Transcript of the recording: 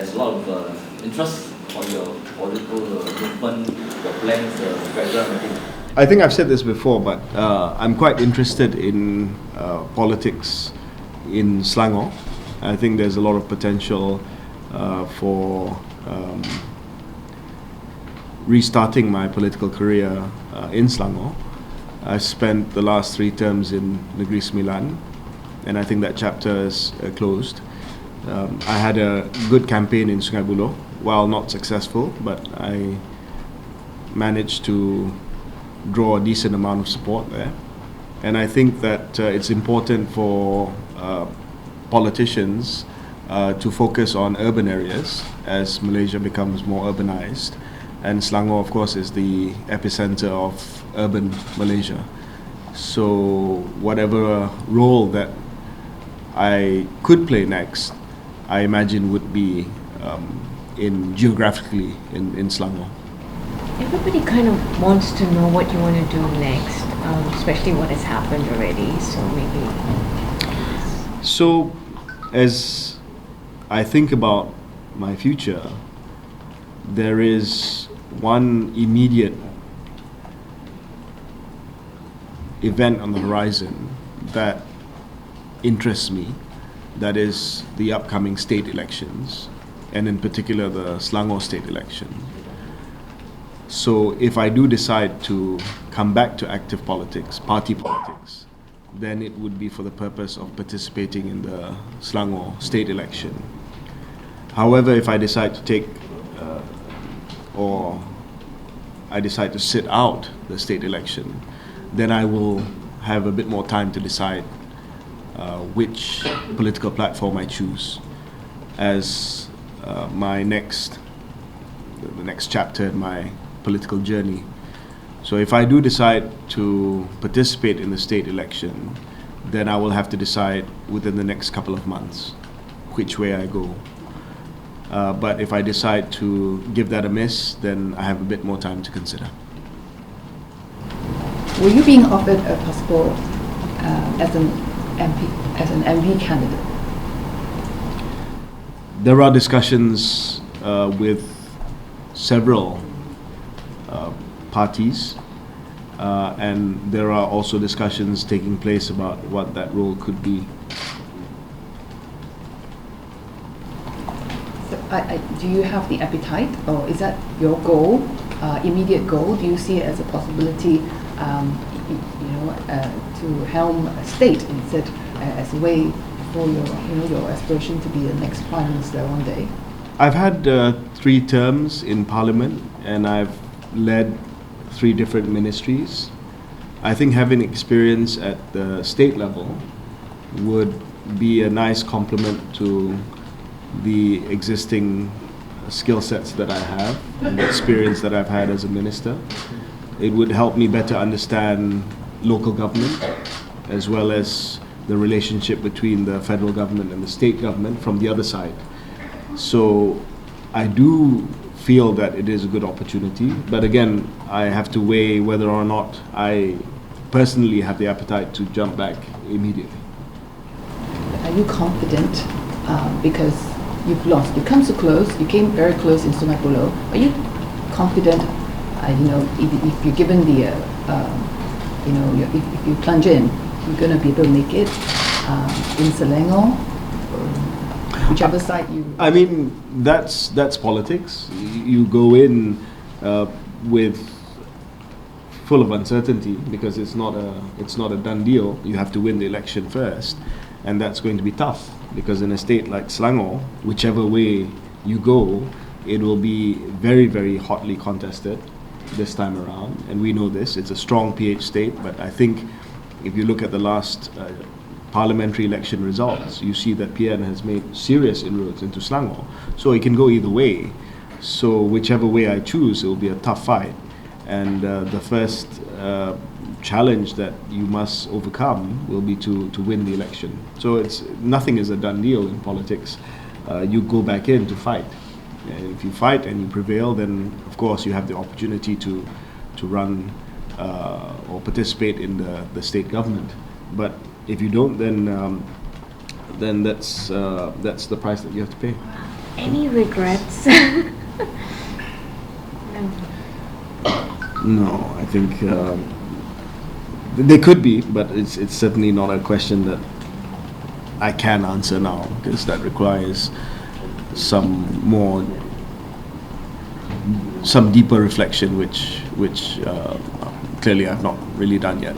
there's a lot of interest on your political movement, your plans, background, and everything. I think I've said this before, but I'm quite interested in politics in Selangor. I think there's a lot of potential for restarting my political career in Selangor. I spent the last 3 terms in Negeri Sembilan, and I think that chapter is closed. I had a good campaign in Sungai Buloh, while not successful, but I managed to draw a decent amount of support there. And I think that it's important for politicians to focus on urban areas as Malaysia becomes more urbanized. And Selangor, of course, is the epicenter of urban Malaysia. So whatever role that I could play next, I imagine would be geographically in Selangor. Everybody kind of wants to know what you want to do next, especially what has happened already. So maybe. So, as I think about my future, there is one immediate event on the horizon that interests me. That is the upcoming state elections, and in particular the Selangor state election. So if I do decide to come back to active politics, party politics, then it would be for the purpose of participating in the Selangor state election. However, if I decide to take or I decide to sit out the state election, then I will have a bit more time to decide which political platform I choose as the next chapter in my political journey. So if I do decide to participate in the state election, then I will have to decide within the next couple of months which way I go. But if I decide to give that a miss, then I have a bit more time to consider. Were you being offered a possible as an MP candidate? There are discussions with several parties, and there are also discussions taking place about what that role could be. So do you have the appetite, or is that your goal, immediate goal? Do you see it as a possibility, to helm a state instead as a way for your aspiration to be the next Prime Minister one day? I've had 3 terms in Parliament, and I've led 3 different ministries. I think having experience at the state level would be a nice complement to the existing skill sets that I have and the experience that I've had as a minister. It would help me better understand local government as well as the relationship between the federal government and the state government from the other side. So I do feel that it is a good opportunity, but again, I have to weigh whether or not I personally have the appetite to jump back immediately. Are you confident because you've lost? You come so close. You came very close in Sungai Buloh. Are you confident? If you're given the, if you plunge in, you're going to be able to make it in Selangor, whichever side you. I mean, that's politics. You go in with full of uncertainty because it's not a done deal. You have to win the election first, and that's going to be tough because in a state like Selangor, whichever way you go, it will be very, very hotly contested this time around, and we know this. It's a strong PH state, but I think if you look at the last parliamentary election results, you see that PN has made serious inroads into Selangor. So it can go either way. So whichever way I choose, it will be a tough fight. And the first challenge that you must overcome will be to win the election. So nothing is a done deal in politics. You go back in to fight. And if you fight and you prevail, then of course you have the opportunity to run or participate in the state government. But if you don't, then that's the price that you have to pay. Any regrets? No. No, I think there could be, but it's certainly not a question that I can answer now, because that requires some deeper reflection, which clearly I've not really done yet.